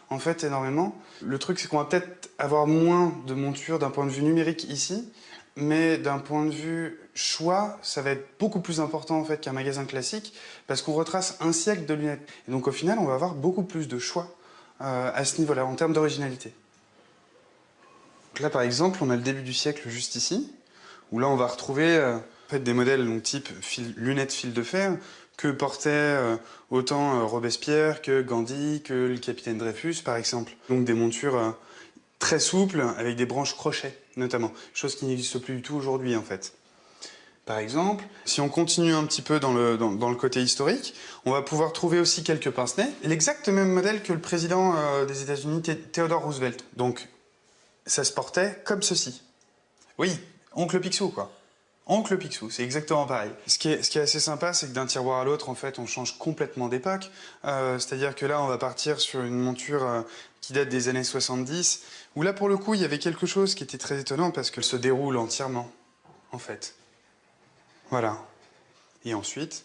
en fait énormément. Le truc, c'est qu'on va peut-être avoir moins de montures d'un point de vue numérique ici, mais d'un point de vue choix, ça va être beaucoup plus important en fait qu'un magasin classique, parce qu'on retrace un siècle de lunettes. Et donc au final, on va avoir beaucoup plus de choix à ce niveau-là, en termes d'originalité. Donc là, par exemple, on a le début du siècle juste ici, où là, on va retrouver en fait, des modèles donc, type lunettes fil de fer, que portaient autant Robespierre que Gandhi, que le capitaine Dreyfus, par exemple. Donc des montures très souples, avec des branches crochets, notamment. Chose qui n'existe plus du tout aujourd'hui, en fait. Par exemple, si on continue un petit peu dans le côté historique, on va pouvoir trouver aussi quelques pince-nez. L'exact même modèle que le président des États-Unis, Theodore Roosevelt. Donc, ça se portait comme ceci. Oui, oncle Picsou, quoi. Oncle Picsou, c'est exactement pareil. Ce qui est assez sympa, c'est que d'un tiroir à l'autre, en fait, on change complètement d'époque. C'est-à-dire que là, on va partir sur une monture qui date des années 70, où là, pour le coup, il y avait quelque chose qui était très étonnant parce qu'elle se déroule entièrement, en fait. Voilà. Et ensuite,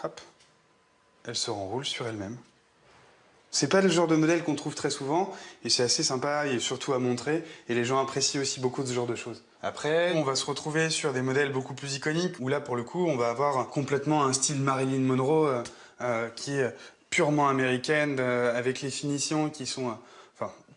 hop, elle se renroule sur elle-même. C'est pas le genre de modèle qu'on trouve très souvent, et c'est assez sympa, et surtout à montrer, et les gens apprécient aussi beaucoup de ce genre de choses. Après, on va se retrouver sur des modèles beaucoup plus iconiques, où là, pour le coup, on va avoir complètement un style Marilyn Monroe, qui est purement américaine, avec les finitions qui sont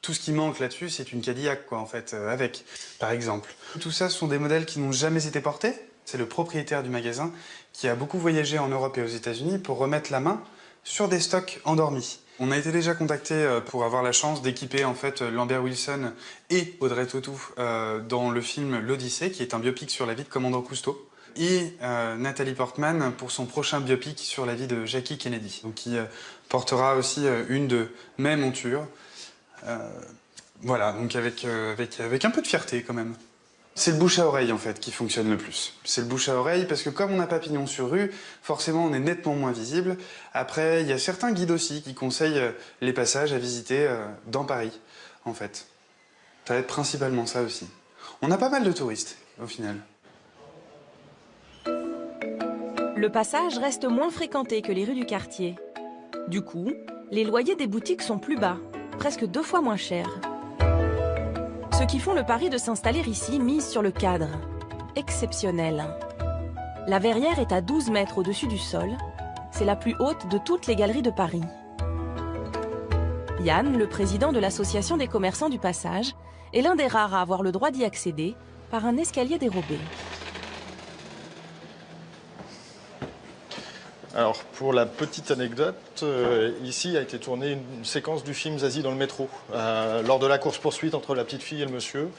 Tout ce qui manque là-dessus, c'est une Cadillac, quoi, en fait, avec, par exemple. Tout ça, ce sont des modèles qui n'ont jamais été portés. C'est le propriétaire du magasin qui a beaucoup voyagé en Europe et aux États-Unis pour remettre la main sur des stocks endormis. On a été déjà contacté pour avoir la chance d'équiper en fait Lambert Wilson et Audrey Tautou dans le film L'Odyssée, qui est un biopic sur la vie de Commandant Cousteau, et Nathalie Portman pour son prochain biopic sur la vie de Jackie Kennedy, donc qui portera aussi une de mes montures. Voilà, donc avec un peu de fierté quand même. C'est le bouche à oreille en fait qui fonctionne le plus. C'est le bouche à oreille parce que comme on n'a pas pignon sur rue, forcément on est nettement moins visible. Après, il y a certains guides aussi qui conseillent les passages à visiter dans Paris, en fait. Ça va être principalement ça aussi. On a pas mal de touristes, au final. Le passage reste moins fréquenté que les rues du quartier. Du coup, les loyers des boutiques sont plus bas, presque 2 fois moins chers. Ceux qui font le pari de s'installer ici misent sur le cadre. Exceptionnel. La verrière est à 12 mètres au-dessus du sol. C'est la plus haute de toutes les galeries de Paris. Yann, le président de l'association des commerçants du passage, est l'un des rares à avoir le droit d'y accéder par un escalier dérobé. Alors, pour la petite anecdote, ici a été tournée une séquence du film Zazie dans le métro. Lors de la course-poursuite entre la petite fille et le monsieur,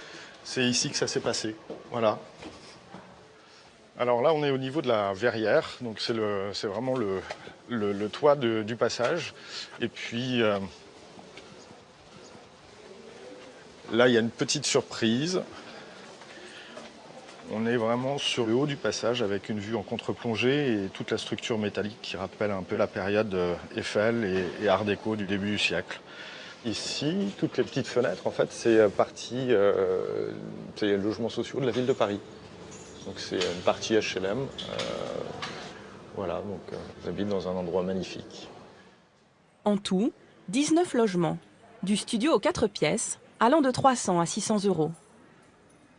c'est ici que ça s'est passé. Voilà. Alors là, on est au niveau de la verrière, donc c'est vraiment le toit du passage. Et puis, là, il y a une petite surprise. On est vraiment sur le haut du passage avec une vue en contre-plongée et toute la structure métallique qui rappelle un peu la période Eiffel et Art déco du début du siècle. Ici, toutes les petites fenêtres, en fait, c'est les logements sociaux de la ville de Paris. Donc c'est une partie HLM. Voilà, donc j'habite dans un endroit magnifique. En tout, 19 logements, du studio aux 4 pièces, allant de 300 à 600 euros.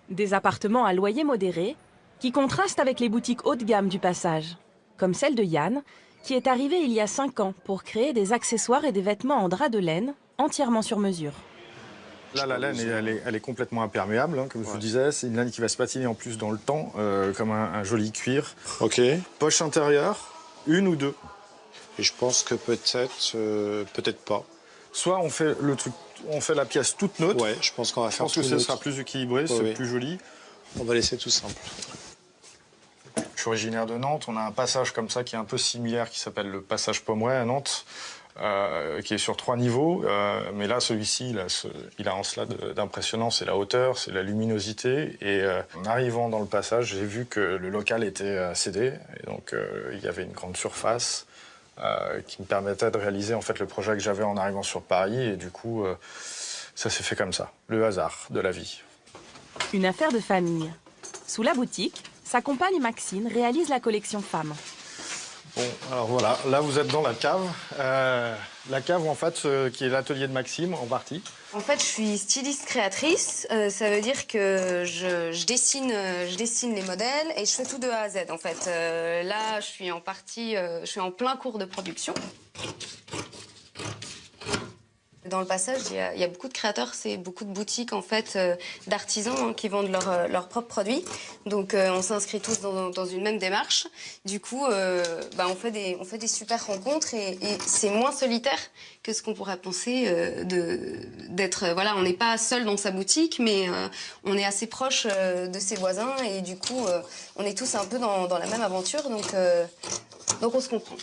Des appartements à loyer modéré qui contrastent avec les boutiques haut de gamme du passage, comme celle de Yann, qui est arrivé il y a 5 ans pour créer des accessoires et des vêtements en drap de laine entièrement sur mesure. Là, la laine, elle est complètement imperméable, hein, comme je vous disais. C'est une laine qui va se patiner en plus dans le temps, comme un joli cuir. Ok. Poche intérieure, 1 ou 2. Et je pense que peut-être pas. Soit on fait le truc, on fait la pièce toute neutre. Ouais, je pense qu'on va faire tout neutre. Je pense que ce sera plus équilibré, c'est plus joli. On va laisser tout simple. Je suis originaire de Nantes. On a un passage comme ça qui est un peu similaire, qui s'appelle le passage Pomeroy à Nantes, qui est sur 3 niveaux. Mais là, celui-ci, il a en cela d'impressionnant. C'est la hauteur, c'est la luminosité. Et en arrivant dans le passage, j'ai vu que le local était cédé. Et donc, il y avait une grande surface qui me permettait de réaliser en fait le projet que j'avais en arrivant sur Paris. Et du coup, ça s'est fait comme ça, le hasard de la vie. Une affaire de famille. Sous la boutique, sa compagne Maxine réalise la collection femmes. Bon, alors voilà, là vous êtes dans la cave. La cave, en fait, qui est l'atelier de Maxime, en partie. En fait, je suis styliste créatrice. Ça veut dire que je dessine les modèles et je fais tout de A à Z, en fait. Là, je suis en plein cours de production. Dans le passage, il y a beaucoup de créateurs, c'est beaucoup de boutiques en fait d'artisans qui vendent leurs propres produits. Donc on s'inscrit tous dans une même démarche. Du coup, on fait des super rencontres et c'est moins solitaire que ce qu'on pourrait penser d'être. Voilà, on n'est pas seul dans sa boutique, mais on est assez proche de ses voisins et du coup, on est tous un peu dans la même aventure. Donc on se comprend.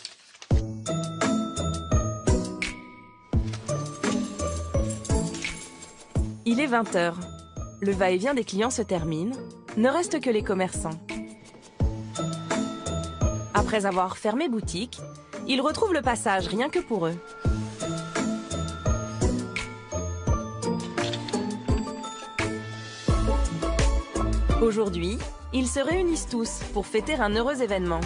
Il est 20h. Le va-et-vient des clients se termine. Ne reste que les commerçants. Après avoir fermé boutique, ils retrouvent le passage rien que pour eux. Aujourd'hui, ils se réunissent tous pour fêter un heureux événement.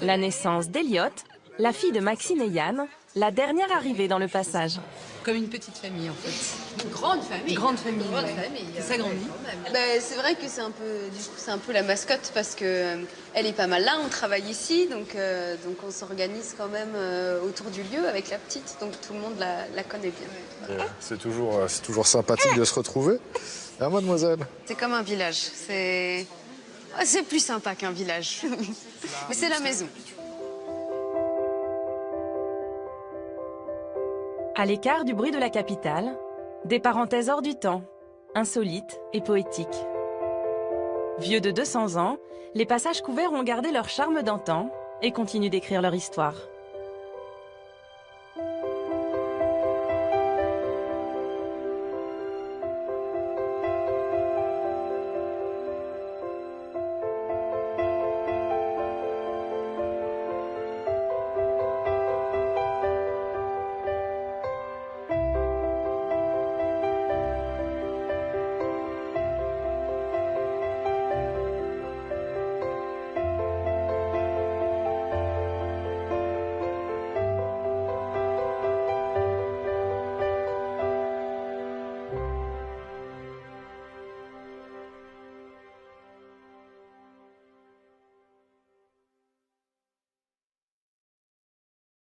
La naissance d'Eliott, la fille de Maxine et Yann, La dernière arrivée dans le passage. Comme une petite famille en fait. Une grande famille. Grande famille. Grande ouais. famille. Qui s'agrandit. C'est vrai que c'est un peu, du coup, c'est un peu la mascotte parce que elle est pas mal là, on travaille ici, donc on s'organise quand même autour du lieu avec la petite, donc tout le monde la connaît bien. C'est toujours sympathique de se retrouver. Ah, mademoiselle. C'est comme un village, c'est plus sympa qu'un village, mais c'est la maison. À l'écart du bruit de la capitale, des parenthèses hors du temps, insolites et poétiques. Vieux de 200 ans, les passages couverts ont gardé leur charme d'antan et continuent d'écrire leur histoire.